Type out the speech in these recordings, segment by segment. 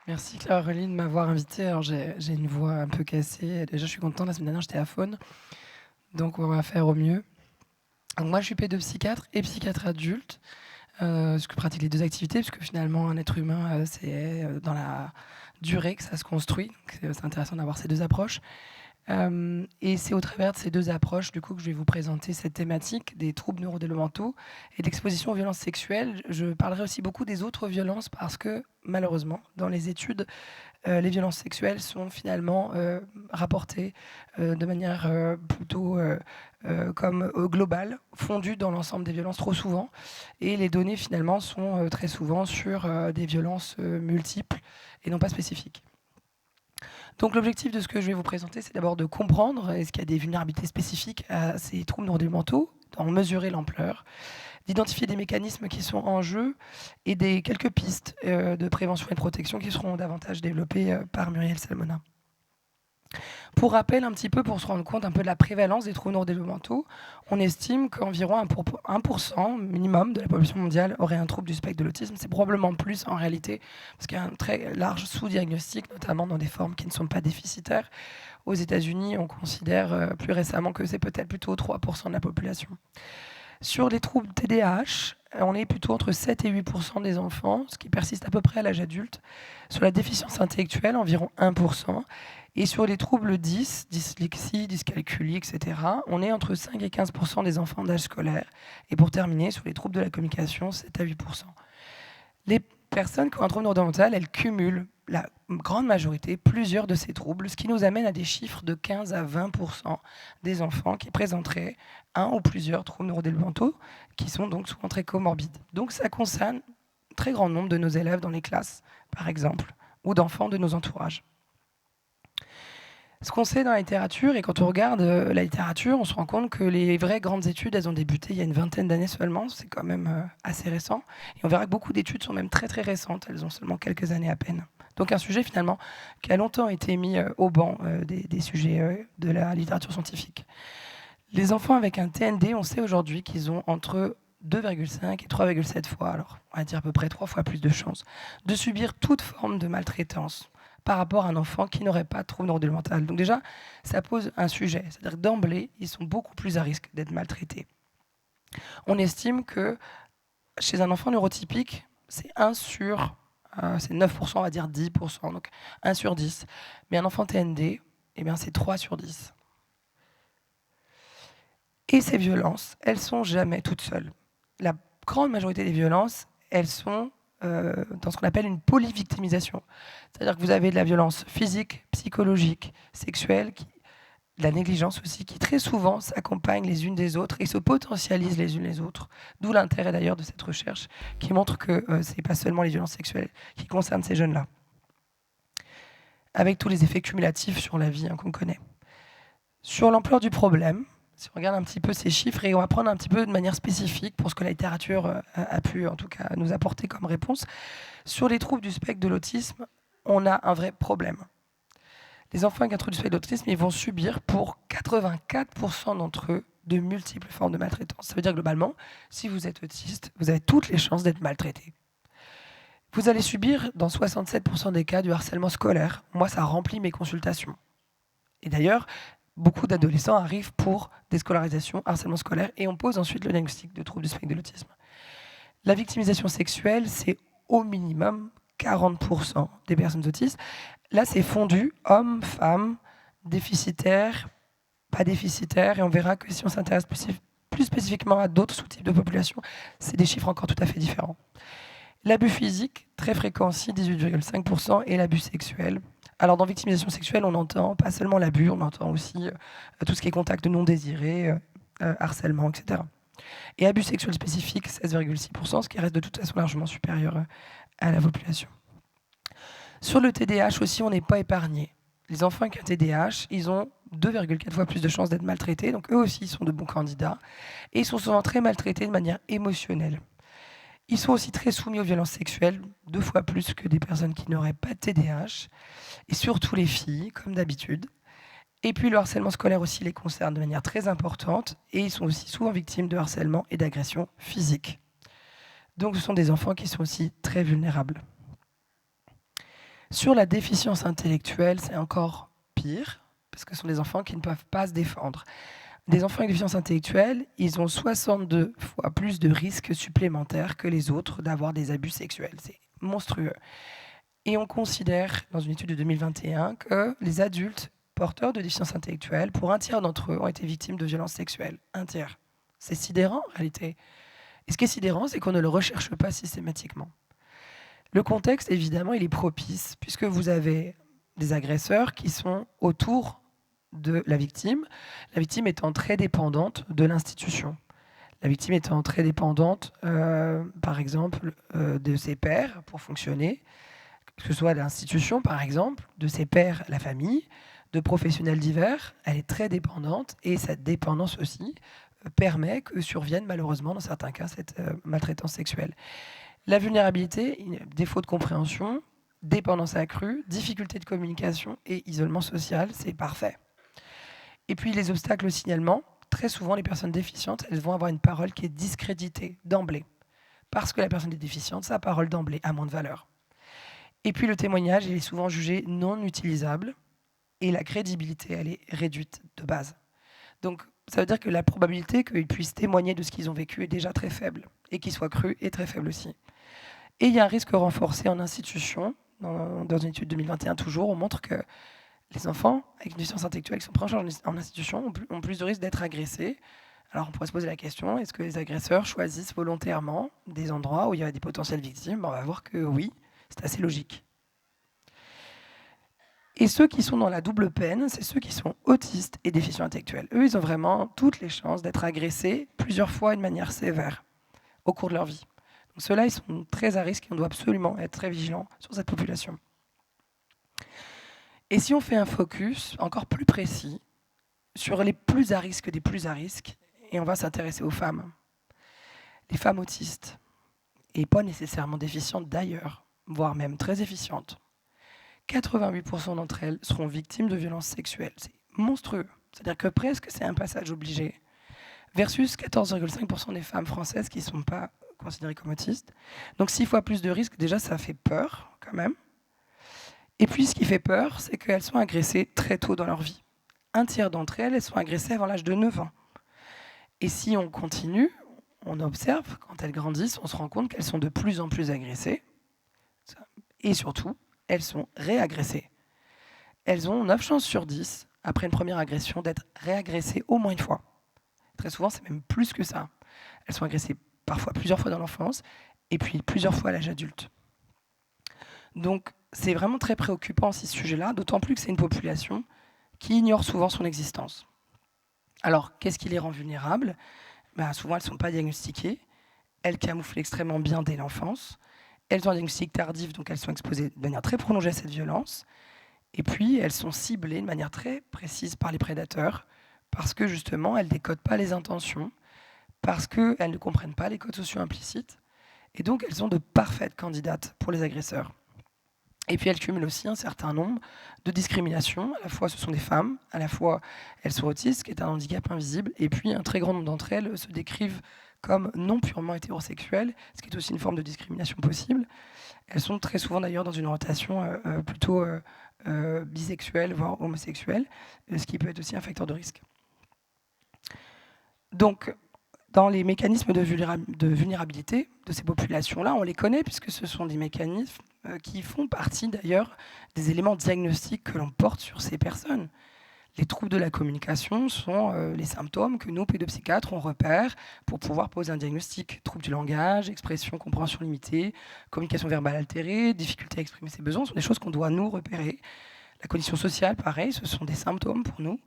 Merci Caroline de m'avoir invitée. Alors j'ai une voix un peu cassée. Déjà, je suis contente. La semaine dernière, j'étais à Faune, donc on va faire au mieux. Donc moi, je suis pédopsychiatre et psychiatre adulte, parce que je pratique les deux activités, parce que finalement, un être humain, c'est dans la durée que ça se construit. Donc c'est intéressant d'avoir ces deux approches. Et c'est au travers de ces deux approches, du coup, que je vais vous présenter cette thématique des troubles neurodéveloppementaux et d'exposition aux violences sexuelles. Je parlerai aussi beaucoup des autres violences parce que, malheureusement, dans les études, les violences sexuelles sont finalement rapportées de manière plutôt comme globale, fondue dans l'ensemble des violences trop souvent. Et les données finalement sont très souvent sur des violences multiples et non pas spécifiques. Donc l'objectif de ce que je vais vous présenter, c'est d'abord de comprendre est-ce qu'il y a des vulnérabilités spécifiques à ces troubles neurodéveloppementaux, d'en mesurer l'ampleur, d'identifier des mécanismes qui sont en jeu et des quelques pistes de prévention et de protection qui seront davantage développées par Muriel Salmona. Pour rappel, un petit peu pour se rendre compte un peu de la prévalence des troubles neurodéveloppementaux, on estime qu'environ 1% minimum de la population mondiale aurait un trouble du spectre de l'autisme. C'est probablement plus en réalité, parce qu'il y a un très large sous-diagnostic, notamment dans des formes qui ne sont pas déficitaires. Aux États-Unis, on considère plus récemment que c'est peut-être plutôt 3% de la population. Sur les troubles TDAH, on est plutôt entre 7 et 8% des enfants, ce qui persiste à peu près à l'âge adulte. Sur la déficience intellectuelle, environ 1%. Et sur les troubles 10, dyslexie, dyscalculie, etc., on est entre 5 et 15% des enfants d'âge scolaire. Et pour terminer, sur les troubles de la communication, 7 à 8%. Les personnes qui ont un trouble neurodéveloppemental, elles cumulent, la grande majorité, plusieurs de ces troubles, ce qui nous amène à des chiffres de 15 à 20% des enfants qui présenteraient un ou plusieurs troubles neurodéveloppementaux, qui sont donc souvent très comorbides. Donc ça concerne un très grand nombre de nos élèves dans les classes, par exemple, ou d'enfants de nos entourages. Ce qu'on sait dans la littérature, et quand on regarde la littérature, on se rend compte que les vraies grandes études, elles ont débuté il y a une vingtaine d'années seulement, c'est quand même assez récent. Et on verra que beaucoup d'études sont même très très récentes, elles ont seulement quelques années à peine. Donc un sujet finalement qui a longtemps été mis au banc des sujets de la littérature scientifique. Les enfants avec un TND, on sait aujourd'hui qu'ils ont entre 2,5 et 3,7 fois, alors on va dire à peu près 3 fois plus de chances, de subir toute forme de maltraitance par rapport à un enfant qui n'aurait pas de trouble neurodéveloppemental. Donc déjà, ça pose un sujet, c'est-à-dire que d'emblée, ils sont beaucoup plus à risque d'être maltraités. On estime que chez un enfant neurotypique, c'est 1 sur, c'est 9%, on va dire 10%, donc 1 sur 10. Mais un enfant TND, eh bien, c'est 3 sur 10. Et ces violences, elles sont jamais toutes seules. La grande majorité des violences, elles sont dans ce qu'on appelle une polyvictimisation. C'est-à-dire que vous avez de la violence physique, psychologique, sexuelle, de la négligence aussi, qui très souvent s'accompagnent les unes des autres et se potentialisent les unes les autres. D'où l'intérêt d'ailleurs de cette recherche qui montre que ce n'est pas seulement les violences sexuelles qui concernent ces jeunes-là, avec tous les effets cumulatifs sur la vie qu'on connaît. Sur l'ampleur du problème, si on regarde un petit peu ces chiffres, et on va prendre un petit peu de manière spécifique pour ce que la littérature a pu en tout cas nous apporter comme réponse, sur les troubles du spectre de l'autisme, on a un vrai problème. Les enfants avec un trouble du spectre de l'autisme, ils vont subir pour 84% d'entre eux de multiples formes de maltraitance. Ça veut dire globalement, si vous êtes autiste, vous avez toutes les chances d'être maltraité. Vous allez subir dans 67% des cas du harcèlement scolaire. Moi, ça remplit mes consultations. Et d'ailleurs, beaucoup d'adolescents arrivent pour déscolarisation, harcèlement scolaire, et on pose ensuite le diagnostic de trouble du spectre de l'autisme. La victimisation sexuelle, c'est au minimum 40% des personnes autistes. Là, c'est fondu, hommes, femmes, déficitaires, pas déficitaires, et on verra que si on s'intéresse plus spécifiquement à d'autres sous-types de population, c'est des chiffres encore tout à fait différents. L'abus physique, très fréquent aussi, 18,5%, et l'abus sexuel. Alors dans victimisation sexuelle, on entend pas seulement l'abus, on entend aussi tout ce qui est contact non désiré, harcèlement, etc. Et abus sexuels spécifiques, 16,6%, ce qui reste de toute façon largement supérieur à la population. Sur le TDAH aussi, on n'est pas épargné. Les enfants avec un TDAH, ils ont 2,4 fois plus de chances d'être maltraités, donc eux aussi sont de bons candidats, et ils sont souvent très maltraités de manière émotionnelle. Ils sont aussi très soumis aux violences sexuelles, 2 fois plus que des personnes qui n'auraient pas de TDAH, et surtout les filles, comme d'habitude. Et puis le harcèlement scolaire aussi les concerne de manière très importante, et ils sont aussi souvent victimes de harcèlement et d'agressions physiques. Donc ce sont des enfants qui sont aussi très vulnérables. Sur la déficience intellectuelle, c'est encore pire, parce que ce sont des enfants qui ne peuvent pas se défendre. Des enfants avec déficience intellectuelle, ils ont 62 fois plus de risques supplémentaires que les autres d'avoir des abus sexuels. C'est monstrueux. Et on considère, dans une étude de 2021, que les adultes porteurs de déficience intellectuelle, pour un tiers d'entre eux, ont été victimes de violences sexuelles. Un tiers. C'est sidérant, en réalité. Et ce qui est sidérant, c'est qu'on ne le recherche pas systématiquement. Le contexte, évidemment, il est propice, puisque vous avez des agresseurs qui sont autour de la victime étant très dépendante de l'institution. La victime étant très dépendante, par exemple, de ses pairs pour fonctionner, que ce soit l'institution, par exemple, de ses pairs, la famille, de professionnels divers, elle est très dépendante et cette dépendance aussi permet que survienne malheureusement dans certains cas cette maltraitance sexuelle. La vulnérabilité, défaut de compréhension, dépendance accrue, difficulté de communication et isolement social, c'est parfait. Et puis les obstacles au signalement, très souvent les personnes déficientes, elles vont avoir une parole qui est discréditée d'emblée. Parce que la personne est déficiente, sa parole d'emblée a moins de valeur. Et puis le témoignage, il est souvent jugé non utilisable et la crédibilité, elle est réduite de base. Donc ça veut dire que la probabilité qu'ils puissent témoigner de ce qu'ils ont vécu est déjà très faible et qu'ils soient crus est très faible aussi. Et il y a un risque renforcé en institution. Dans une étude 2021 toujours, on montre que les enfants avec une déficience intellectuelle qui sont pris en charge en institution ont plus de risques d'être agressés. Alors on pourrait se poser la question, est-ce que les agresseurs choisissent volontairement des endroits où il y a des potentielles victimes? On va voir que oui, c'est assez logique. Et ceux qui sont dans la double peine, c'est ceux qui sont autistes et déficients intellectuels. Eux, ils ont vraiment toutes les chances d'être agressés plusieurs fois de manière sévère au cours de leur vie. Donc ceux-là, ils sont très à risque et on doit absolument être très vigilant sur cette population. Et si on fait un focus encore plus précis sur les plus à risque des plus à risque, et on va s'intéresser aux femmes. Les femmes autistes, et pas nécessairement déficientes d'ailleurs, voire même très efficientes, 88% d'entre elles seront victimes de violences sexuelles. C'est monstrueux. C'est-à-dire que presque c'est un passage obligé. Versus 14,5% des femmes françaises qui ne sont pas considérées comme autistes. Donc 6 fois plus de risques, déjà ça fait peur quand même. Et puis ce qui fait peur, c'est qu'elles sont agressées très tôt dans leur vie. Un tiers d'entre elles, elles sont agressées avant l'âge de 9 ans. Et si on continue, on observe, quand elles grandissent, on se rend compte qu'elles sont de plus en plus agressées. Et surtout, elles sont réagressées. Elles ont 9 chances sur 10, après une première agression, d'être réagressées au moins une fois. Très souvent, c'est même plus que ça. Elles sont agressées parfois plusieurs fois dans l'enfance, et puis plusieurs fois à l'âge adulte. Donc, c'est vraiment très préoccupant, ce sujet-là, d'autant plus que c'est une population qui ignore souvent son existence. Alors, qu'est-ce qui les rend vulnérables? Souvent, elles ne sont pas diagnostiquées. Elles camouflent extrêmement bien dès l'enfance. Elles ont un diagnostic tardif, donc elles sont exposées de manière très prolongée à cette violence. Et puis, elles sont ciblées de manière très précise par les prédateurs, parce que justement, elles ne décodent pas les intentions, parce qu'elles ne comprennent pas les codes sociaux implicites. Et donc, elles sont de parfaites candidates pour les agresseurs. Et puis elles cumulent aussi un certain nombre de discriminations. À la fois ce sont des femmes, à la fois elles sont autistes, ce qui est un handicap invisible, et puis un très grand nombre d'entre elles se décrivent comme non purement hétérosexuelles, ce qui est aussi une forme de discrimination possible. Elles sont très souvent d'ailleurs dans une orientation plutôt bisexuelle, voire homosexuelle, ce qui peut être aussi un facteur de risque. Donc, dans les mécanismes de vulnérabilité de ces populations-là, on les connaît puisque ce sont des mécanismes qui font partie d'ailleurs des éléments diagnostiques que l'on porte sur ces personnes. Les troubles de la communication sont les symptômes que nous, pédopsychiatres, on repère pour pouvoir poser un diagnostic. Troubles du langage, expression, compréhension limitée, communication verbale altérée, difficulté à exprimer ses besoins, sont des choses qu'on doit nous repérer. La condition sociale, pareil, ce sont des symptômes pour nous.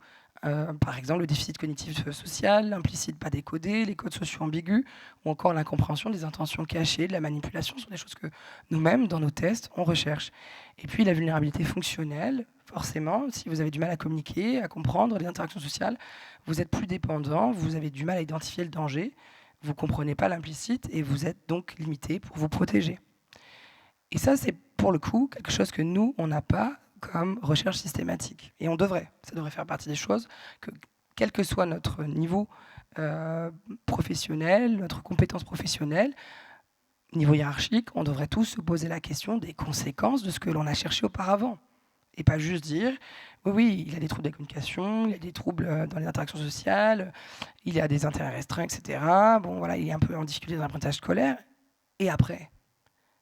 Par exemple, le déficit cognitif social, l'implicite pas décodé, les codes sociaux ambigus, ou encore l'incompréhension des intentions cachées, de la manipulation, sont des choses que nous-mêmes, dans nos tests, on recherche. Et puis la vulnérabilité fonctionnelle, forcément, si vous avez du mal à communiquer, à comprendre les interactions sociales, vous êtes plus dépendant, vous avez du mal à identifier le danger, vous ne comprenez pas l'implicite et vous êtes donc limité pour vous protéger. Et ça, c'est pour le coup quelque chose que nous, on n'a pas comme recherche systématique. Et ça devrait faire partie des choses que, quel que soit notre niveau professionnel, notre compétence professionnelle, niveau hiérarchique, on devrait tous se poser la question des conséquences de ce que l'on a cherché auparavant. Et pas juste dire, oui, il a des troubles de la communication, il a des troubles dans les interactions sociales, il a des intérêts restreints, etc. Bon, voilà, il est un peu en difficulté dans l'apprentissage scolaire. Et après,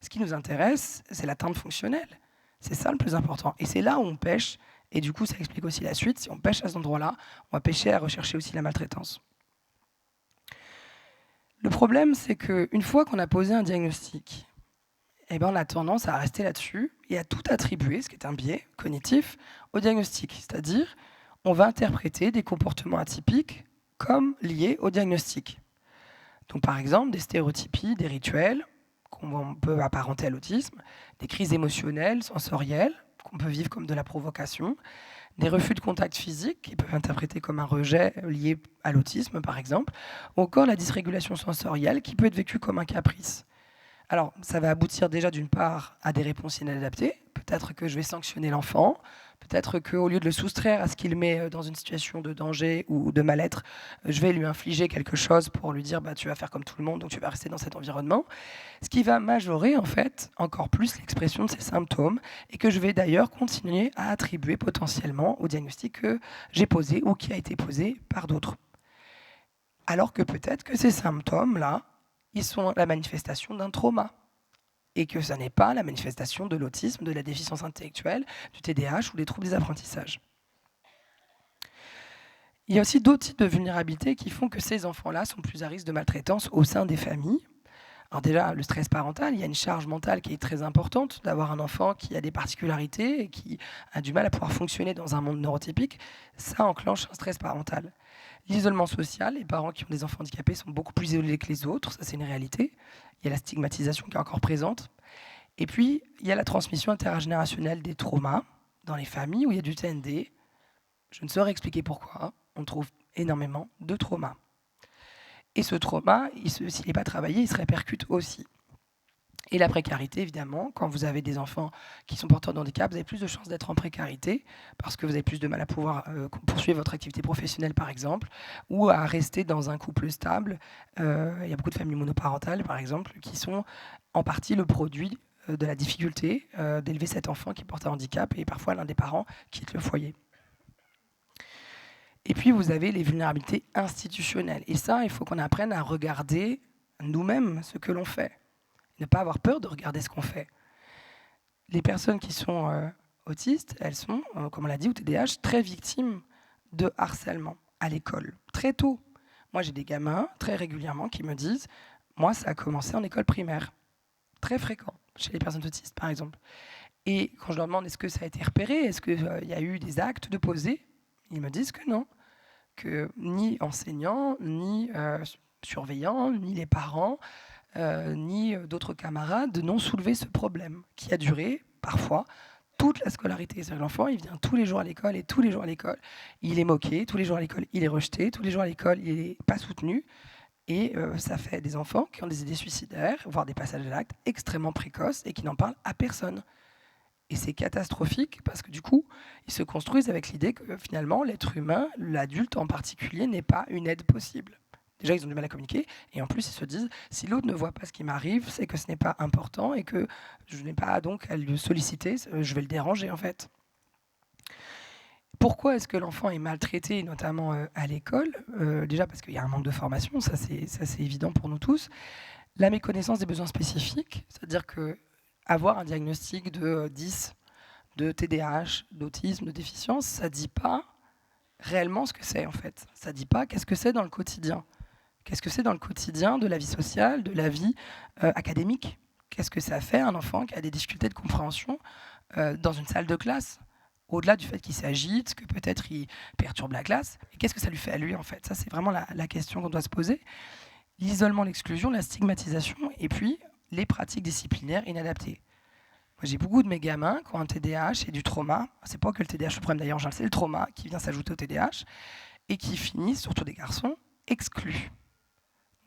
ce qui nous intéresse, c'est l'atteinte fonctionnelle. C'est ça le plus important. Et c'est là où on pêche. Et du coup, ça explique aussi la suite. Si on pêche à cet endroit-là, on va pêcher à rechercher aussi la maltraitance. Le problème, c'est qu'une fois qu'on a posé un diagnostic, eh ben, on a tendance à rester là-dessus et à tout attribuer, ce qui est un biais cognitif, au diagnostic. C'est-à-dire, on va interpréter des comportements atypiques comme liés au diagnostic. Donc, par exemple, des stéréotypies, des rituels qu'on peut apparenter à l'autisme, des crises émotionnelles, sensorielles, qu'on peut vivre comme de la provocation, des refus de contact physique qui peuvent interpréter comme un rejet lié à l'autisme, par exemple, ou encore la dysrégulation sensorielle qui peut être vécue comme un caprice. Alors, ça va aboutir déjà d'une part à des réponses inadaptées. Peut-être que je vais sanctionner l'enfant, peut-être qu'au lieu de le soustraire à ce qu'il met dans une situation de danger ou de mal-être, je vais lui infliger quelque chose pour lui dire tu vas faire comme tout le monde, donc tu vas rester dans cet environnement. Ce qui va majorer en fait encore plus l'expression de ces symptômes et que je vais d'ailleurs continuer à attribuer potentiellement au diagnostic que j'ai posé ou qui a été posé par d'autres. Alors que peut-être que ces symptômes-là, ils sont la manifestation d'un trauma et que ça n'est pas la manifestation de l'autisme, de la déficience intellectuelle, du TDAH ou des troubles des apprentissages. Il y a aussi d'autres types de vulnérabilités qui font que ces enfants-là sont plus à risque de maltraitance au sein des familles. Alors déjà, le stress parental, il y a une charge mentale qui est très importante d'avoir un enfant qui a des particularités et qui a du mal à pouvoir fonctionner dans un monde neurotypique. Ça enclenche un stress parental. L'isolement social, les parents qui ont des enfants handicapés sont beaucoup plus isolés que les autres, ça c'est une réalité. Il y a la stigmatisation qui est encore présente. Et puis, il y a la transmission intergénérationnelle des traumas dans les familles où il y a du TND. Je ne saurais expliquer pourquoi, on trouve énormément de traumas. Et ce trauma, s'il n'est pas travaillé, il se répercute aussi. Et la précarité, évidemment, quand vous avez des enfants qui sont porteurs de handicap, vous avez plus de chances d'être en précarité parce que vous avez plus de mal à pouvoir poursuivre votre activité professionnelle, par exemple, ou à rester dans un couple stable. Il y a beaucoup de familles monoparentales, par exemple, qui sont en partie le produit de la difficulté d'élever cet enfant qui porte un handicap et parfois l'un des parents quitte le foyer. Et puis, vous avez les vulnérabilités institutionnelles. Et ça, il faut qu'on apprenne à regarder nous-mêmes ce que l'on fait. Ne pas avoir peur de regarder ce qu'on fait. Les personnes qui sont autistes, elles sont, comme on l'a dit, ou TDAH, très victimes de harcèlement à l'école, très tôt. Moi, j'ai des gamins, très régulièrement, qui me disent « Moi, ça a commencé en école primaire. » Très fréquent, chez les personnes autistes, par exemple. Et quand je leur demande « Est-ce que ça a été repéré ? Est-ce qu'il y a eu des actes de posés ?» Ils me disent que non. Que ni enseignants, ni surveillants, ni les parents, ni d'autres camarades n'ont soulevé ce problème qui a duré parfois toute la scolarité. C'est-à-dire l'enfant, il vient tous les jours à l'école et tous les jours à l'école, il est moqué, tous les jours à l'école, il est rejeté, tous les jours à l'école, il n'est pas soutenu. Et ça fait des enfants qui ont des idées suicidaires, voire des passages à l'acte extrêmement précoces et qui n'en parlent à personne. Et c'est catastrophique parce que du coup, ils se construisent avec l'idée que finalement, l'être humain, l'adulte en particulier, n'est pas une aide possible. Déjà, ils ont du mal à communiquer et en plus, ils se disent, si l'autre ne voit pas ce qui m'arrive, c'est que ce n'est pas important et que je n'ai pas donc à le solliciter, je vais le déranger en fait. Pourquoi est-ce que l'enfant est maltraité, notamment à l'école ? Déjà parce qu'il y a un manque de formation, ça c'est évident pour nous tous. La méconnaissance des besoins spécifiques, c'est-à-dire que avoir un diagnostic de 10, de TDAH, d'autisme, de déficience, ça ne dit pas réellement ce que c'est en fait. Ça ne dit pas qu'est-ce que c'est dans le quotidien. Qu'est-ce que c'est dans le quotidien de la vie sociale, de la vie académique ? Qu'est-ce que ça fait un enfant qui a des difficultés de compréhension dans une salle de classe ? Au-delà du fait qu'il s'agite, que peut-être il perturbe la classe, et qu'est-ce que ça lui fait à lui en fait ? Ça c'est vraiment la question qu'on doit se poser. L'isolement, l'exclusion, la stigmatisation, et puis les pratiques disciplinaires inadaptées. Moi, j'ai beaucoup de mes gamins qui ont un TDAH et du trauma. C'est pas que le TDAH le problème d'ailleurs, c'est le trauma qui vient s'ajouter au TDAH et qui finissent, surtout des garçons, exclus.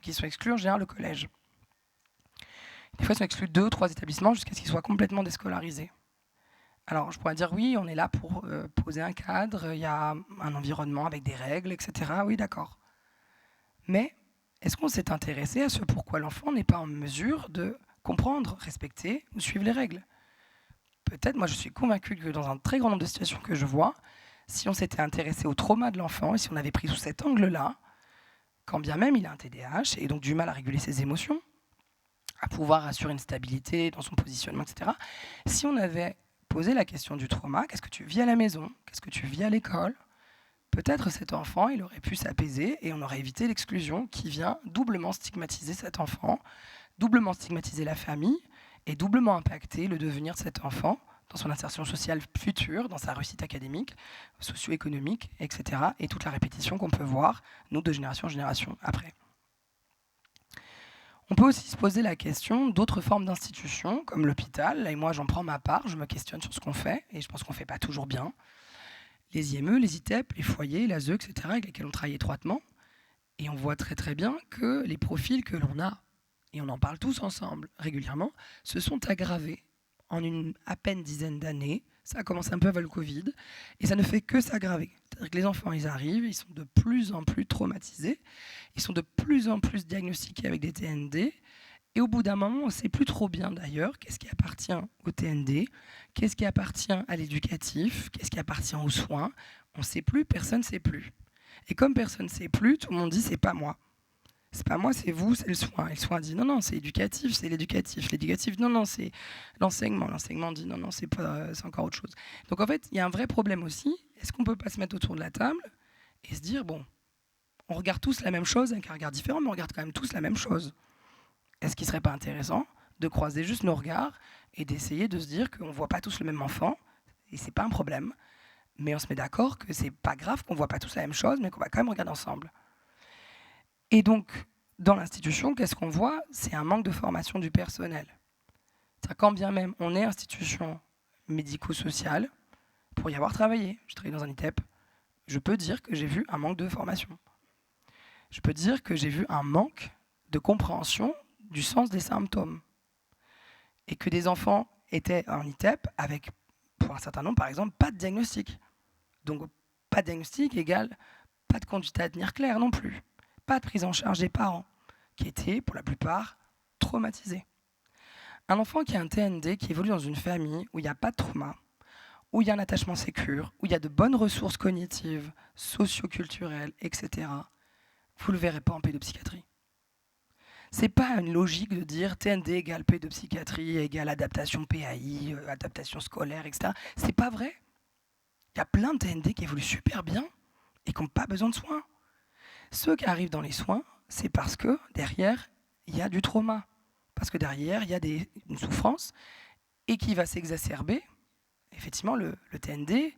Qui sont exclus en général au collège. Des fois, ils sont exclus de 2 ou 3 établissements jusqu'à ce qu'ils soient complètement déscolarisés. Alors, je pourrais dire oui, on est là pour poser un cadre, il y a un environnement avec des règles, etc. Oui, d'accord. Mais est-ce qu'on s'est intéressé à ce pourquoi l'enfant n'est pas en mesure de comprendre, respecter ou suivre les règles. Peut-être, moi je suis convaincue que dans un très grand nombre de situations que je vois, si on s'était intéressé au trauma de l'enfant et si on avait pris sous cet angle-là, quand bien même il a un TDAH et donc du mal à réguler ses émotions, à pouvoir assurer une stabilité dans son positionnement, etc. Si on avait posé la question du trauma, qu'est-ce que tu vis à la maison, qu'est-ce que tu vis à l'école, peut-être cet enfant, il aurait pu s'apaiser et on aurait évité l'exclusion qui vient doublement stigmatiser cet enfant, doublement stigmatiser la famille et doublement impacter le devenir de cet enfant dans son insertion sociale future, dans sa réussite académique, socio-économique, etc. Et toute la répétition qu'on peut voir, nous, de génération en génération après. On peut aussi se poser la question d'autres formes d'institutions, comme l'hôpital. Et moi, j'en prends ma part, je me questionne sur ce qu'on fait, et je pense qu'on ne fait pas toujours bien. Les IME, les ITEP, les foyers, l'ASE, etc., avec lesquels on travaille étroitement. Et on voit très très bien que les profils que l'on a, et on en parle tous ensemble régulièrement, se sont aggravés en une à peine dizaine d'années. Ça a commencé un peu avant le Covid, et ça ne fait que s'aggraver. C'est-à-dire que les enfants, ils arrivent, ils sont de plus en plus traumatisés, ils sont de plus en plus diagnostiqués avec des TND, et au bout d'un moment, on ne sait plus trop bien d'ailleurs qu'est-ce qui appartient au TND, qu'est-ce qui appartient à l'éducatif, qu'est-ce qui appartient aux soins. On ne sait plus, personne ne sait plus. Et comme personne ne sait plus, tout le monde dit c'est pas moi. C'est pas moi, c'est vous, c'est le soin. Et le soin dit non, non, c'est éducatif, c'est l'éducatif. L'éducatif, non, non, c'est l'enseignement. L'enseignement dit non, non, c'est encore autre chose. Donc en fait, il y a un vrai problème aussi. Est-ce qu'on ne peut pas se mettre autour de la table et se dire, bon, on regarde tous la même chose avec un regard différent, mais on regarde quand même tous la même chose. Est-ce qu'il ne serait pas intéressant de croiser juste nos regards et d'essayer de se dire qu'on ne voit pas tous le même enfant, et c'est pas un problème, mais on se met d'accord que c'est pas grave qu'on ne voit pas tous la même chose, mais qu'on va quand même regarder ensemble. Et donc, dans l'institution, qu'est-ce qu'on voit? C'est un manque de formation du personnel. C'est-à-dire, quand bien même on est institution médico-sociale, pour y avoir travaillé, je travaille dans un ITEP, je peux dire que j'ai vu un manque de formation. Je peux dire que j'ai vu un manque de compréhension du sens des symptômes. Et que des enfants étaient en ITEP avec, pour un certain nombre, par exemple, pas de diagnostic. Donc, pas de diagnostic égale pas de conduite à tenir claire non plus. Pas de prise en charge des parents, qui étaient, pour la plupart, traumatisés. Un enfant qui a un TND, qui évolue dans une famille où il n'y a pas de trauma, où il y a un attachement sécure, où il y a de bonnes ressources cognitives, socio-culturelles, etc., vous ne le verrez pas en pédopsychiatrie. C'est pas une logique de dire TND égale pédopsychiatrie égale adaptation PAI, adaptation scolaire, etc. C'est pas vrai. Il y a plein de TND qui évoluent super bien et qui n'ont pas besoin de soins. Ceux qui arrivent dans les soins, c'est parce que derrière, il y a du trauma. Parce que derrière, il y a une souffrance et qui va s'exacerber. Effectivement, le TND,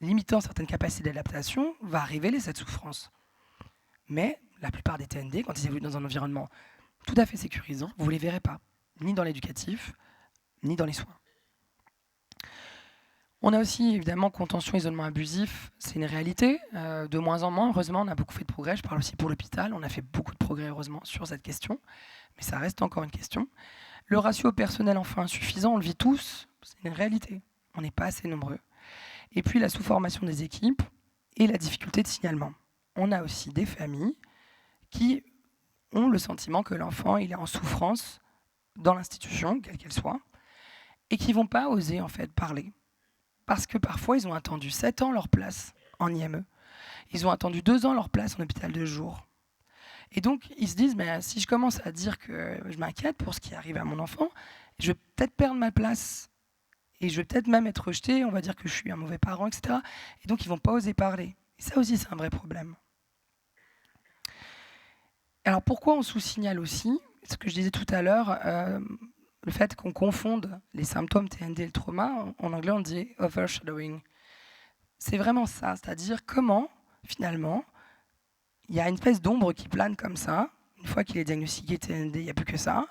limitant certaines capacités d'adaptation, va révéler cette souffrance. Mais la plupart des TND, quand ils évoluent dans un environnement tout à fait sécurisant, vous ne les verrez pas, ni dans l'éducatif, ni dans les soins. On a aussi évidemment contention, isolement abusif, c'est une réalité, de moins en moins. Heureusement, on a beaucoup fait de progrès, je parle aussi pour l'hôpital, on a fait beaucoup de progrès heureusement sur cette question, mais ça reste encore une question. Le ratio personnel enfant insuffisant, on le vit tous, c'est une réalité, on n'est pas assez nombreux. Et puis la sous-formation des équipes et la difficulté de signalement. On a aussi des familles qui ont le sentiment que l'enfant il est en souffrance dans l'institution, quelle qu'elle soit, et qui ne vont pas oser en fait parler. Parce que parfois, ils ont attendu 7 ans leur place en IME. Ils ont attendu 2 ans leur place en hôpital de jour. Et donc, ils se disent, mais si je commence à dire que je m'inquiète pour ce qui arrive à mon enfant, je vais peut-être perdre ma place. Et je vais peut-être même être rejeté, on va dire que je suis un mauvais parent, etc. Et donc, ils ne vont pas oser parler. Et ça aussi, c'est un vrai problème. Alors, pourquoi on sous-signale aussi? Ce que je disais tout à l'heure, le fait qu'on confonde les symptômes TND et le trauma, en anglais on dit overshadowing. C'est vraiment ça, c'est-à-dire comment, finalement, il y a une espèce d'ombre qui plane comme ça, une fois qu'il est diagnostiqué TND, il n'y a plus que ça,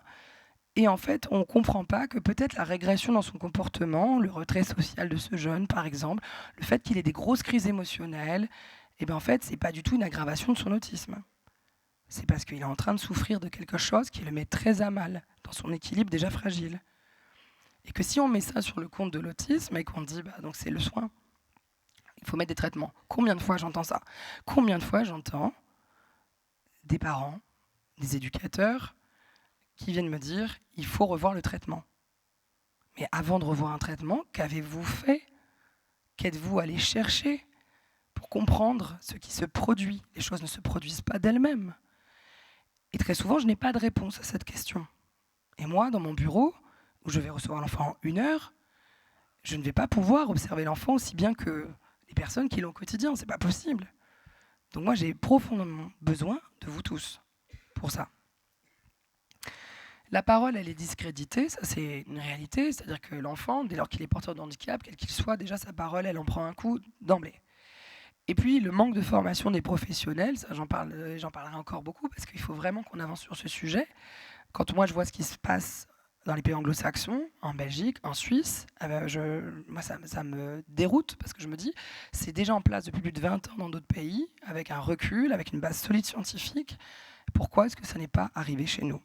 et en fait, on ne comprend pas que peut-être la régression dans son comportement, le retrait social de ce jeune, par exemple, le fait qu'il ait des grosses crises émotionnelles, et bien en fait, ce n'est pas du tout une aggravation de son autisme. C'est parce qu'il est en train de souffrir de quelque chose qui le met très à mal dans son équilibre déjà fragile. Et que si on met ça sur le compte de l'autisme et qu'on dit donc c'est le soin, il faut mettre des traitements. Combien de fois j'entends ça? Combien de fois j'entends des parents, des éducateurs qui viennent me dire « il faut revoir le traitement ». Mais avant de revoir un traitement, qu'avez-vous fait? Qu'êtes-vous allé chercher pour comprendre ce qui se produit? Les choses ne se produisent pas d'elles-mêmes. Et très souvent, je n'ai pas de réponse à cette question. Et moi, dans mon bureau, où je vais recevoir l'enfant en 1 heure, je ne vais pas pouvoir observer l'enfant aussi bien que les personnes qui l'ont au quotidien. C'est pas possible. Donc moi, j'ai profondément besoin de vous tous pour ça. La parole, elle est discréditée, ça c'est une réalité, c'est-à-dire que l'enfant, dès lors qu'il est porteur de handicap, quel qu'il soit, déjà sa parole, elle en prend un coup d'emblée. Et puis le manque de formation des professionnels, ça j'en parlerai encore beaucoup, parce qu'il faut vraiment qu'on avance sur ce sujet. Quand moi je vois ce qui se passe dans les pays anglo-saxons, en Belgique, en Suisse, moi ça me déroute, parce que je me dis, c'est déjà en place depuis plus de 20 ans dans d'autres pays, avec un recul, avec une base solide scientifique. Pourquoi est-ce que ça n'est pas arrivé chez nous ?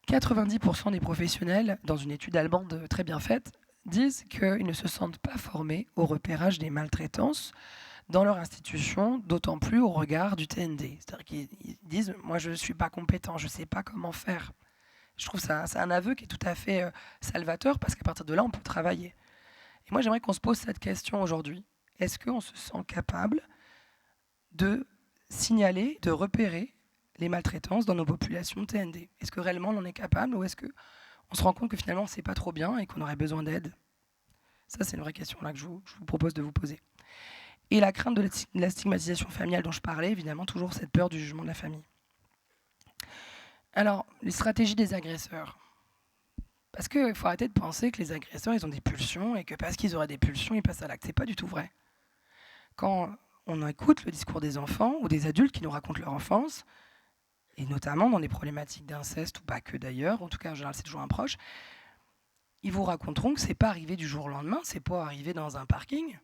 90% des professionnels, dans une étude allemande très bien faite, disent qu'ils ne se sentent pas formés au repérage des maltraitances dans leur institution, d'autant plus au regard du TND. C'est-à-dire qu'ils disent « moi je ne suis pas compétent, je ne sais pas comment faire ». Je trouve ça, c'est un aveu qui est tout à fait salvateur, parce qu'à partir de là, on peut travailler. Et moi, j'aimerais qu'on se pose cette question aujourd'hui. Est-ce qu'on se sent capable de signaler, de repérer les maltraitances dans nos populations TND? Est-ce que réellement on en est capable, ou est-ce qu'on se rend compte que finalement c'est pas trop bien et qu'on aurait besoin d'aide? Ça, c'est une vraie question là que je vous propose de vous poser. Et la crainte de la stigmatisation familiale dont je parlais, évidemment, toujours cette peur du jugement de la famille. Alors, les stratégies des agresseurs. Parce qu'il faut arrêter de penser que les agresseurs, ils ont des pulsions et que parce qu'ils auraient des pulsions, ils passent à l'acte. C'est pas du tout vrai. Quand on écoute le discours des enfants ou des adultes qui nous racontent leur enfance, et notamment dans des problématiques d'inceste, ou pas que d'ailleurs, en tout cas en général c'est toujours un proche, ils vous raconteront que c'est pas arrivé du jour au lendemain, c'est pas arrivé dans un parking,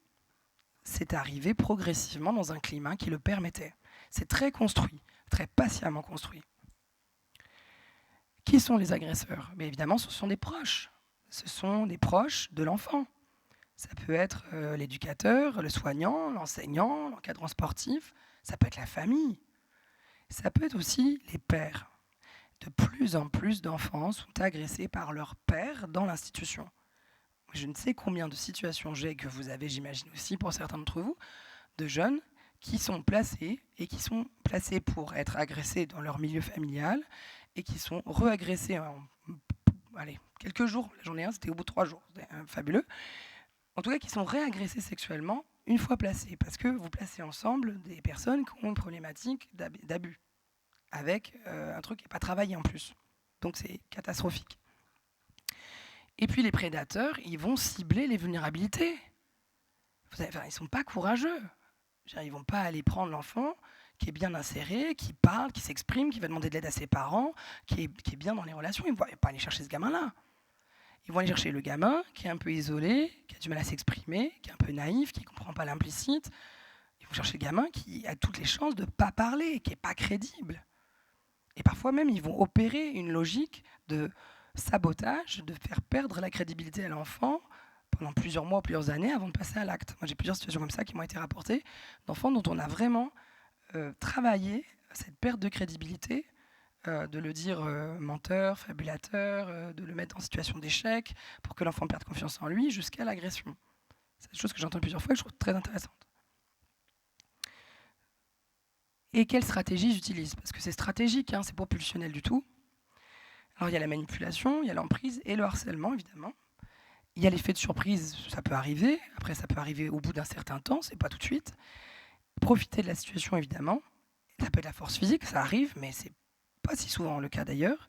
c'est arrivé progressivement dans un climat qui le permettait. C'est très construit, très patiemment construit. Qui sont les agresseurs? Mais évidemment, ce sont des proches. Ce sont des proches de l'enfant. Ça peut être l'éducateur, le soignant, l'enseignant, l'encadrant sportif. Ça peut être la famille. Ça peut être aussi les pères. De plus en plus d'enfants sont agressés par leur père dans l'institution. Je ne sais combien de situations j'ai, que vous avez, j'imagine aussi, pour certains d'entre vous, de jeunes qui sont placés pour être agressés dans leur milieu familial et qui sont re-agressés en quelques jours. J'en ai un, c'était au bout de 3 jours, c'était fabuleux. En tout cas, qui sont réagressés sexuellement une fois placés, parce que vous placez ensemble des personnes qui ont une problématique d'abus, avec un truc qui n'est pas travaillé en plus. Donc c'est catastrophique. Et puis les prédateurs, ils vont cibler les vulnérabilités. Ils ne sont pas courageux. Ils ne vont pas aller prendre l'enfant qui est bien inséré, qui parle, qui s'exprime, qui va demander de l'aide à ses parents, qui est bien dans les relations. Ils ne vont pas aller chercher ce gamin-là. Ils vont aller chercher le gamin qui est un peu isolé, qui a du mal à s'exprimer, qui est un peu naïf, qui ne comprend pas l'implicite. Ils vont chercher le gamin qui a toutes les chances de ne pas parler, qui n'est pas crédible. Et parfois même, ils vont opérer une logique de sabotage, de faire perdre la crédibilité à l'enfant pendant plusieurs mois, plusieurs années avant de passer à l'acte. Moi, j'ai plusieurs situations comme ça qui m'ont été rapportées, d'enfants dont on a vraiment travaillé cette perte de crédibilité, de le dire menteur, fabulateur, de le mettre en situation d'échec pour que l'enfant perde confiance en lui, jusqu'à l'agression. C'est des choses que j'entends plusieurs fois et que je trouve très intéressantes. Et quelle stratégie j'utilise? Parce que c'est stratégique, c'est pas pulsionnel du tout. Alors il y a la manipulation, il y a l'emprise et le harcèlement, évidemment. Il y a l'effet de surprise, ça peut arriver. Après, ça peut arriver au bout d'un certain temps, c'est pas tout de suite. Profiter de la situation, évidemment. Ça peut être la force physique, ça arrive, mais c'est pas si souvent le cas d'ailleurs.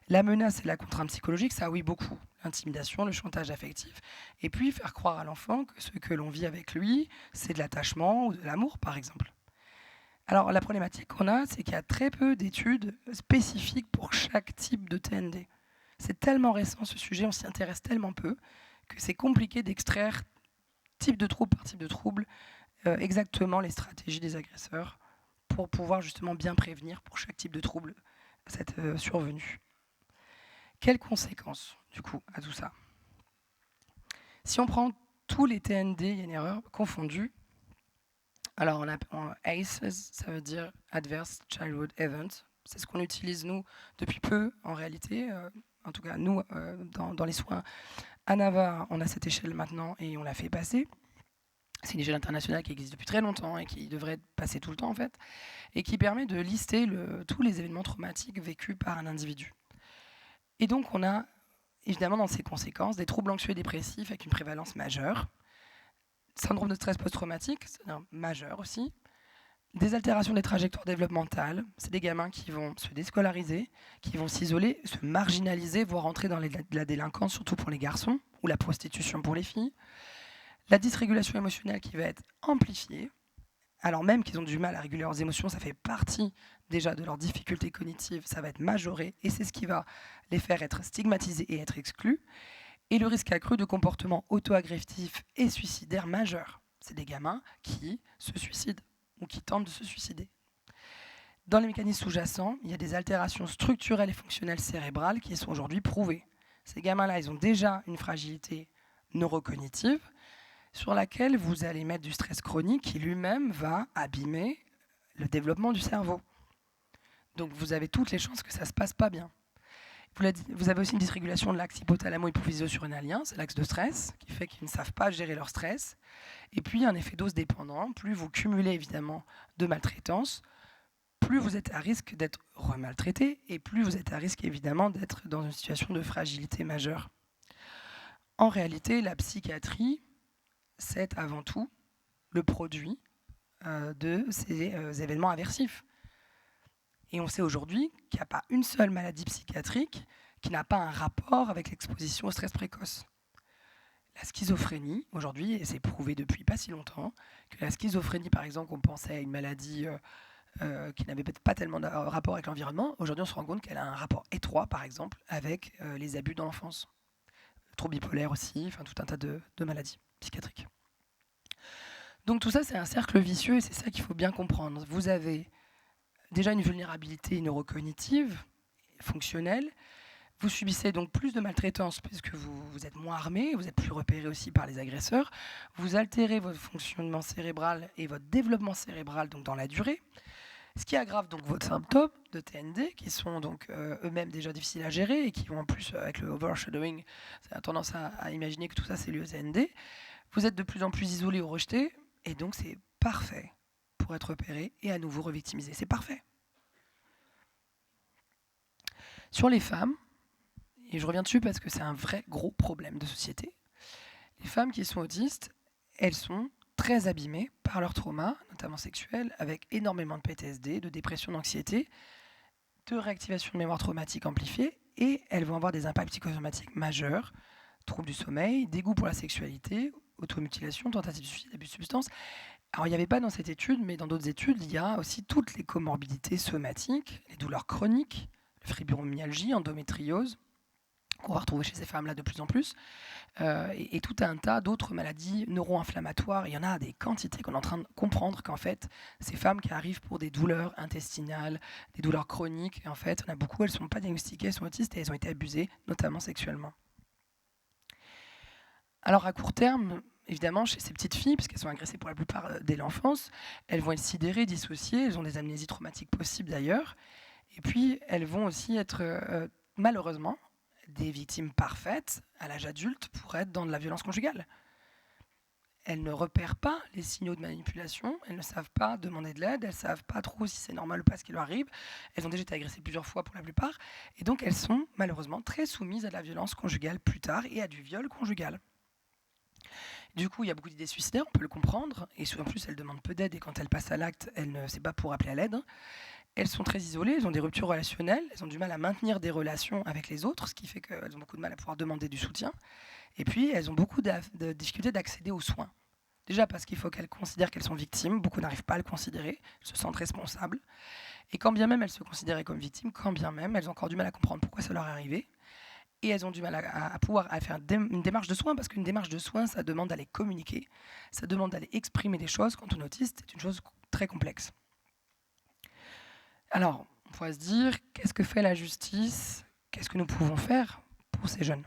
La menace et la contrainte psychologique, ça oui beaucoup. L'intimidation, le chantage affectif. Et puis faire croire à l'enfant que ce que l'on vit avec lui, c'est de l'attachement ou de l'amour, par exemple. Alors la problématique qu'on a, c'est qu'il y a très peu d'études spécifiques pour chaque type de TND. C'est tellement récent ce sujet, on s'y intéresse tellement peu, que c'est compliqué d'extraire type de trouble par type de trouble exactement les stratégies des agresseurs pour pouvoir justement bien prévenir pour chaque type de trouble cette survenue. Quelles conséquences, du coup, à tout ça? Si on prend tous les TND, il y a une erreur, confondus, alors on a ACEs, ça veut dire Adverse Childhood Event, C'est ce qu'on utilise, nous, depuis peu, en réalité. En tout cas, nous, dans les soins à Navarre, on a cette échelle maintenant et on l'a fait passer. C'est une échelle internationale qui existe depuis très longtemps et qui devrait passer tout le temps, en fait, et qui permet de lister tous les événements traumatiques vécus par un individu. Et donc, on a, évidemment, dans ces conséquences, des troubles anxieux et dépressifs avec une prévalence majeure, syndrome de stress post-traumatique, c'est-à-dire majeur aussi, des altérations des trajectoires développementales. C'est des gamins qui vont se déscolariser, qui vont s'isoler, se marginaliser, voire entrer dans la délinquance, surtout pour les garçons, ou la prostitution pour les filles. La dysrégulation émotionnelle qui va être amplifiée, alors même qu'ils ont du mal à réguler leurs émotions, ça fait partie déjà de leurs difficultés cognitives, ça va être majoré, et c'est ce qui va les faire être stigmatisés et être exclus. Et le risque accru de comportements auto-agressifs et suicidaires majeurs. C'est des gamins qui se suicident ou qui tentent de se suicider. Dans les mécanismes sous-jacents, il y a des altérations structurelles et fonctionnelles cérébrales qui sont aujourd'hui prouvées. Ces gamins-là, ils ont déjà une fragilité neurocognitive sur laquelle vous allez mettre du stress chronique qui lui-même va abîmer le développement du cerveau. Donc vous avez toutes les chances que ça ne se passe pas bien. Vous avez aussi une dysrégulation de l'axe hypothalamo-hypophyso-surrénalien, c'est l'axe de stress, qui fait qu'ils ne savent pas gérer leur stress. Et puis un effet dose dépendant, plus vous cumulez évidemment de maltraitance, plus vous êtes à risque d'être remaltraité, et plus vous êtes à risque évidemment d'être dans une situation de fragilité majeure. En réalité, la psychiatrie, c'est avant tout le produit de ces événements aversifs. Et on sait aujourd'hui qu'il n'y a pas une seule maladie psychiatrique qui n'a pas un rapport avec l'exposition au stress précoce. La schizophrénie, aujourd'hui, et c'est prouvé depuis pas si longtemps, que la schizophrénie, par exemple, on pensait à une maladie qui n'avait peut-être pas tellement de rapport avec l'environnement, aujourd'hui on se rend compte qu'elle a un rapport étroit, par exemple, avec les abus dans l'enfance. Troubles bipolaires aussi, enfin tout un tas de maladies psychiatriques. Donc tout ça, c'est un cercle vicieux et c'est ça qu'il faut bien comprendre. Vous avez déjà une vulnérabilité neurocognitive, fonctionnelle. Vous subissez donc plus de maltraitance puisque vous êtes moins armé, vous êtes plus repéré aussi par les agresseurs. Vous altérez votre fonctionnement cérébral et votre développement cérébral donc dans la durée, ce qui aggrave donc votre symptôme de TND qui sont donc eux-mêmes déjà difficiles à gérer et qui vont en plus avec le overshadowing, ça a tendance à imaginer que tout ça c'est lié au TND. Vous êtes de plus en plus isolé ou rejeté et donc c'est parfait pour être repéré et à nouveau revictimisé. C'est parfait. Sur les femmes, et je reviens dessus parce que c'est un vrai gros problème de société, les femmes qui sont autistes, elles sont très abîmées par leur trauma, notamment sexuel, avec énormément de PTSD, de dépression, d'anxiété, de réactivation de mémoire traumatique amplifiée, et elles vont avoir des impacts psychosomatiques majeurs, troubles du sommeil, dégoût pour la sexualité, automutilation, tentative de suicide, abus de substances. Alors, il n'y avait pas dans cette étude, mais dans d'autres études, il y a aussi toutes les comorbidités somatiques, les douleurs chroniques, la fibromyalgie, endométriose, qu'on va retrouver chez ces femmes-là de plus en plus, et tout un tas d'autres maladies neuro-inflammatoires. Il y en a des quantités qu'on est en train de comprendre qu'en fait, ces femmes qui arrivent pour des douleurs intestinales, des douleurs chroniques, et en fait, il y en a beaucoup, elles ne sont pas diagnostiquées, elles sont autistes et elles ont été abusées, notamment sexuellement. Alors, à court terme, évidemment, chez ces petites filles, puisqu'elles sont agressées pour la plupart dès l'enfance, elles vont être sidérées, dissociées, elles ont des amnésies traumatiques possibles d'ailleurs, et puis elles vont aussi être, malheureusement, des victimes parfaites à l'âge adulte pour être dans de la violence conjugale. Elles ne repèrent pas les signaux de manipulation, elles ne savent pas demander de l'aide, elles ne savent pas trop si c'est normal ou pas ce qui leur arrive, elles ont déjà été agressées plusieurs fois pour la plupart, et donc elles sont malheureusement très soumises à de la violence conjugale plus tard et à du viol conjugal. Du coup, il y a beaucoup d'idées suicidaires, on peut le comprendre, et en plus elles demandent peu d'aide, et quand elles passent à l'acte, elles ne savent pas pour appeler à l'aide. Elles sont très isolées, elles ont des ruptures relationnelles, elles ont du mal à maintenir des relations avec les autres, ce qui fait qu'elles ont beaucoup de mal à pouvoir demander du soutien. Et puis, elles ont beaucoup de difficultés d'accéder aux soins. Déjà parce qu'il faut qu'elles considèrent qu'elles sont victimes, beaucoup n'arrivent pas à le considérer, elles se sentent responsables. Et quand bien même elles se considéraient comme victimes, quand bien même elles ont encore du mal à comprendre pourquoi ça leur est arrivé. Et elles ont du mal à pouvoir faire une démarche de soins, parce qu'une démarche de soins, ça demande d'aller communiquer, ça demande d'aller exprimer des choses. Quand on est autiste, c'est une chose très complexe. Alors, on pourrait se dire, qu'est-ce que fait la justice? Qu'est-ce que nous pouvons faire pour ces jeunes?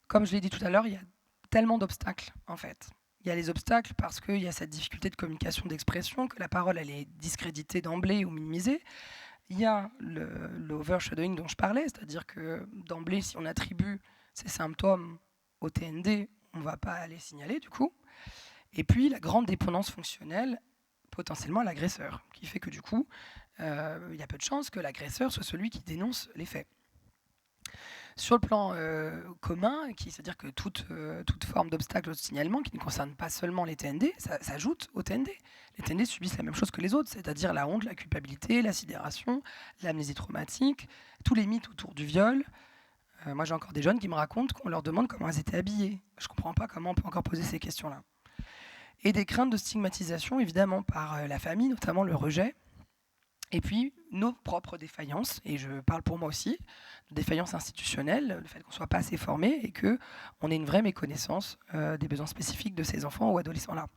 Comme je l'ai dit tout à l'heure, il y a tellement d'obstacles, en fait. Il y a les obstacles parce qu'il y a cette difficulté de communication, d'expression, que la parole elle est discréditée d'emblée ou minimisée. Il y a l'overshadowing dont je parlais, c'est-à-dire que d'emblée, si on attribue ces symptômes au TND, on ne va pas les signaler du coup. Et puis la grande dépendance fonctionnelle potentiellement à l'agresseur, qui fait que du coup, il y a peu de chances que l'agresseur soit celui qui dénonce les faits. Sur le plan commun, c'est-à-dire que toute forme d'obstacle au signalement, qui ne concerne pas seulement les TND, ça s'ajoute aux TND. Les TND subissent la même chose que les autres, c'est-à-dire la honte, la culpabilité, la sidération, l'amnésie traumatique, tous les mythes autour du viol. Moi, j'ai encore des jeunes qui me racontent qu'on leur demande comment elles étaient habillées. Je ne comprends pas comment on peut encore poser ces questions-là. Et des craintes de stigmatisation, évidemment, par la famille, notamment le rejet. Et puis, nos propres défaillances, et je parle pour moi aussi, de défaillances institutionnelles, le fait qu'on ne soit pas assez formé et qu'on ait une vraie méconnaissance des besoins spécifiques de ces enfants ou adolescents-là.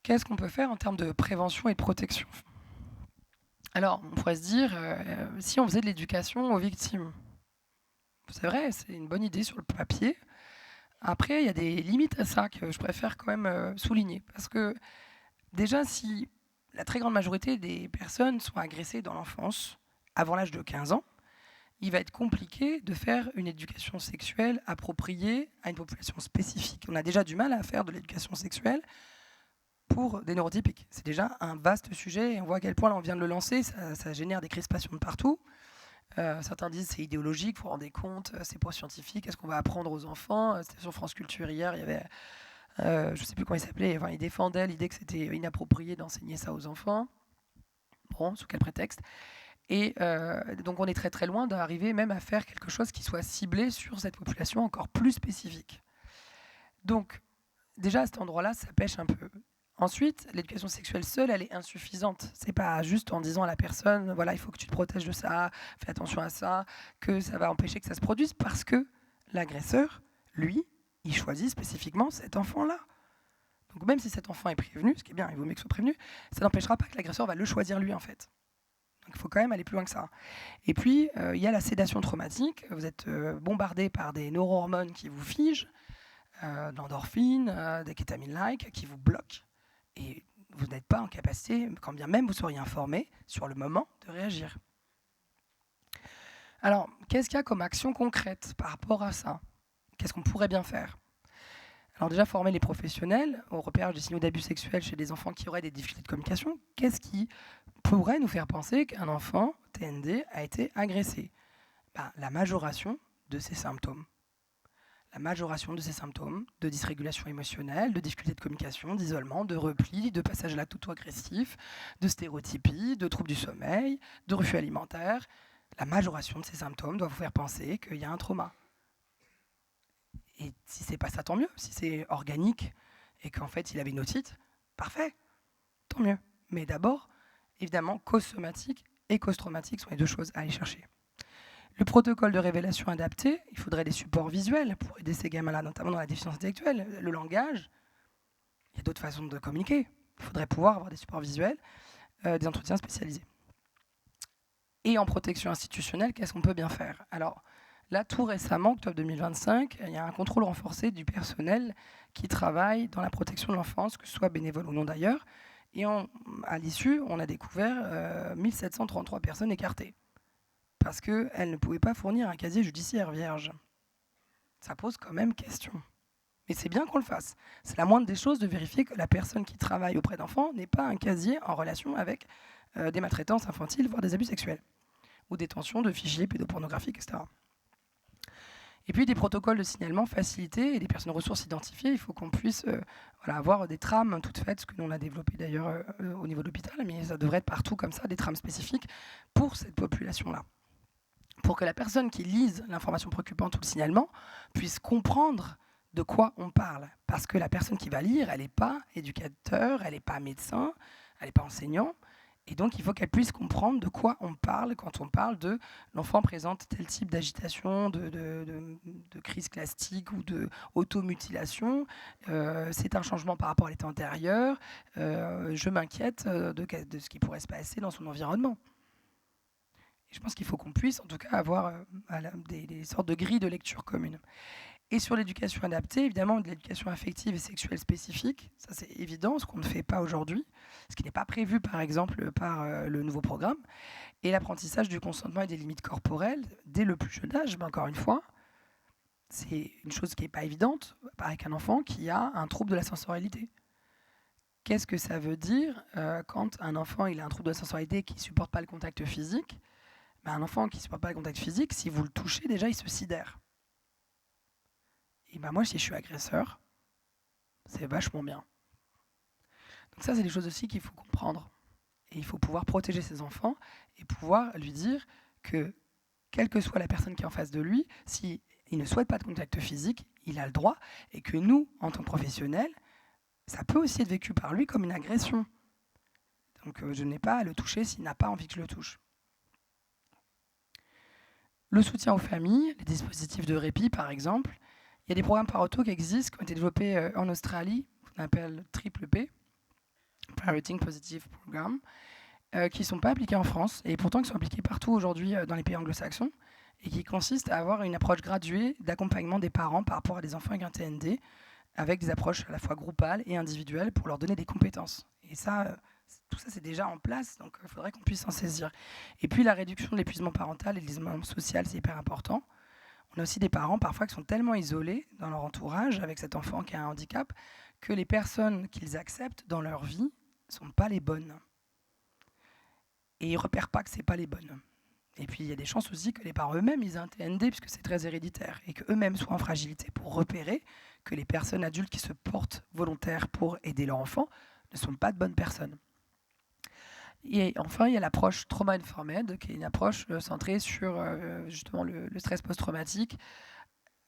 Qu'est-ce qu'on peut faire en termes de prévention et de protection ? Alors, on pourrait se dire, si on faisait de l'éducation aux victimes, c'est vrai, c'est une bonne idée sur le papier. Après, il y a des limites à ça que je préfère quand même souligner. Parce que déjà, si la très grande majorité des personnes sont agressées dans l'enfance, avant l'âge de 15 ans, il va être compliqué de faire une éducation sexuelle appropriée à une population spécifique. On a déjà du mal à faire de l'éducation sexuelle pour des neurotypiques. C'est déjà un vaste sujet et on voit à quel point là, on vient de le lancer, ça génère des crispations de partout. Certains disent c'est idéologique, vous vous rendez compte, c'est pas scientifique, est-ce qu'on va apprendre aux enfants ? C'était sur France Culture hier, il y avait, je ne sais plus comment il s'appelait, enfin, il défendait l'idée que c'était inapproprié d'enseigner ça aux enfants. Bon, sous quel prétexte ? Et donc on est très très loin d'arriver même à faire quelque chose qui soit ciblé sur cette population encore plus spécifique. Donc déjà à cet endroit-là, ça pêche un peu. Ensuite, l'éducation sexuelle seule, elle est insuffisante. C'est pas juste en disant à la personne, voilà, il faut que tu te protèges de ça, fais attention à ça, que ça va empêcher que ça se produise, parce que l'agresseur, lui, il choisit spécifiquement cet enfant-là. Donc même si cet enfant est prévenu, ce qui est bien, il vaut mieux qu'il soit prévenu, ça n'empêchera pas que l'agresseur va le choisir lui en fait. Donc il faut quand même aller plus loin que ça. Et puis, il y a la sédation traumatique. Vous êtes bombardé par des neurohormones qui vous figent, de l'endorphine, des kétamines-like, qui vous bloquent. Et vous n'êtes pas en capacité, quand bien même vous seriez informé, sur le moment, de réagir. Alors, qu'est-ce qu'il y a comme action concrète par rapport à ça ? Qu'est-ce qu'on pourrait bien faire ? Alors déjà, former les professionnels au repérage des signaux d'abus sexuels chez des enfants qui auraient des difficultés de communication. Qu'est-ce qui pourrait nous faire penser qu'un enfant TND a été agressé ? La majoration de ces symptômes. La majoration de ces symptômes de dysrégulation émotionnelle, de difficulté de communication, d'isolement, de repli, de passage à l'acte auto-agressif, de stéréotypie, de troubles du sommeil, de refus alimentaire. La majoration de ces symptômes doit vous faire penser qu'il y a un trauma. Et si c'est pas ça, tant mieux. Si c'est organique et qu'en fait il avait une otite, parfait, tant mieux. Mais d'abord, évidemment, cause somatique et cause traumatique sont les deux choses à aller chercher. Le protocole de révélation adapté, il faudrait des supports visuels pour aider ces gamins-là, notamment dans la déficience intellectuelle. Le langage, il y a d'autres façons de communiquer. Il faudrait pouvoir avoir des supports visuels, des entretiens spécialisés. Et en protection institutionnelle, qu'est-ce qu'on peut bien faire ? Alors là, tout récemment, octobre 2025, il y a un contrôle renforcé du personnel qui travaille dans la protection de l'enfance, que ce soit bénévole ou non d'ailleurs. Et à l'issue, on a découvert 1733 personnes écartées, parce qu'elles ne pouvaient pas fournir un casier judiciaire vierge. Ça pose quand même question. Mais c'est bien qu'on le fasse. C'est la moindre des choses de vérifier que la personne qui travaille auprès d'enfants n'ait pas un casier en relation avec des maltraitances infantiles, voire des abus sexuels, ou détention de fichiers pédopornographiques, etc. Et puis des protocoles de signalement facilités et des personnes ressources identifiées. Il faut qu'on puisse avoir des trames toutes faites, ce que nous on a développé d'ailleurs au niveau de l'hôpital, mais ça devrait être partout comme ça, des trames spécifiques pour cette population-là. Pour que la personne qui lise l'information préoccupante ou le signalement puisse comprendre de quoi on parle. Parce que la personne qui va lire, elle n'est pas éducateur, elle n'est pas médecin, elle n'est pas enseignant. Et donc, il faut qu'elle puisse comprendre de quoi on parle quand on parle de l'enfant présente tel type d'agitation, de crise classique ou d'automutilation. C'est un changement par rapport à l'état antérieur. Je m'inquiète de ce qui pourrait se passer dans son environnement. Et je pense qu'il faut qu'on puisse, en tout cas, avoir des sortes de grilles de lecture communes. Et sur l'éducation adaptée, évidemment, de l'éducation affective et sexuelle spécifique, ça c'est évident, ce qu'on ne fait pas aujourd'hui, ce qui n'est pas prévu par exemple par le nouveau programme, et l'apprentissage du consentement et des limites corporelles dès le plus jeune âge, mais encore une fois, c'est une chose qui n'est pas évidente avec un enfant qui a un trouble de la sensorialité. Qu'est-ce que ça veut dire quand un enfant il a un trouble de la sensorialité et qui ne supporte pas le contact physique? Un enfant qui ne supporte pas le contact physique, si vous le touchez, déjà, il se sidère. Et moi, si je suis agresseur, c'est vachement bien. Donc ça, c'est des choses aussi qu'il faut comprendre. Et il faut pouvoir protéger ses enfants et pouvoir lui dire que, quelle que soit la personne qui est en face de lui, s'il ne souhaite pas de contact physique, il a le droit, et que nous, en tant que professionnels, ça peut aussi être vécu par lui comme une agression. Donc je n'ai pas à le toucher s'il n'a pas envie que je le touche. Le soutien aux familles, les dispositifs de répit par exemple. Il y a des programmes parentaux qui existent, qui ont été développés en Australie, qu'on appelle Triple P, Parenting Positive Program, qui ne sont pas appliqués en France, et pourtant qui sont appliqués partout aujourd'hui dans les pays anglo-saxons, et qui consistent à avoir une approche graduée d'accompagnement des parents par rapport à des enfants avec un TND, avec des approches à la fois groupales et individuelles pour leur donner des compétences. Et ça, tout ça, c'est déjà en place, donc il faudrait qu'on puisse s'en saisir. Et puis la réduction de l'épuisement parental et de l'isolement social, c'est hyper important. On a aussi des parents parfois qui sont tellement isolés dans leur entourage avec cet enfant qui a un handicap que les personnes qu'ils acceptent dans leur vie ne sont pas les bonnes. Et ils ne repèrent pas que ce n'est pas les bonnes. Et puis il y a des chances aussi que les parents eux-mêmes ils aient un TND puisque c'est très héréditaire et qu'eux-mêmes soient en fragilité pour repérer que les personnes adultes qui se portent volontaires pour aider leur enfant ne sont pas de bonnes personnes. Et enfin, il y a l'approche trauma-informed, qui est une approche centrée sur justement le stress post-traumatique,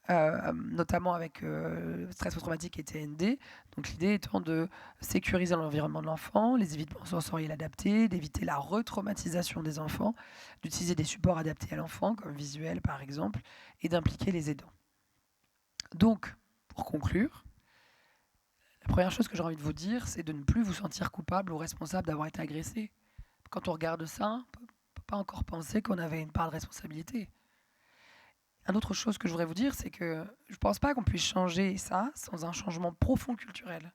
notamment avec le stress post-traumatique et TND. Donc l'idée étant de sécuriser l'environnement de l'enfant, les évitements sensoriels adaptés, d'éviter la retraumatisation des enfants, d'utiliser des supports adaptés à l'enfant, comme visuels par exemple, et d'impliquer les aidants. Donc, pour conclure, la première chose que j'ai envie de vous dire, c'est de ne plus vous sentir coupable ou responsable d'avoir été agressé. Quand on regarde ça, on ne peut pas encore penser qu'on avait une part de responsabilité. Une autre chose que je voudrais vous dire, c'est que je ne pense pas qu'on puisse changer ça sans un changement profond culturel.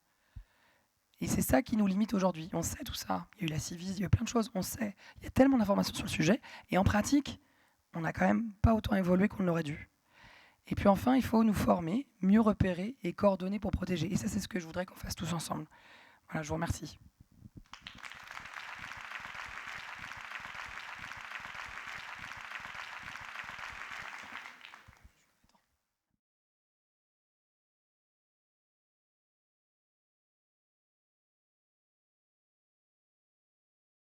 Et c'est ça qui nous limite aujourd'hui. On sait tout ça. Il y a eu la Civis, il y a eu plein de choses, on sait. Il y a tellement d'informations sur le sujet. Et en pratique, on n'a quand même pas autant évolué qu'on l'aurait dû. Et puis enfin, il faut nous former, mieux repérer et coordonner pour protéger. Et ça, c'est ce que je voudrais qu'on fasse tous ensemble. Voilà, je vous remercie.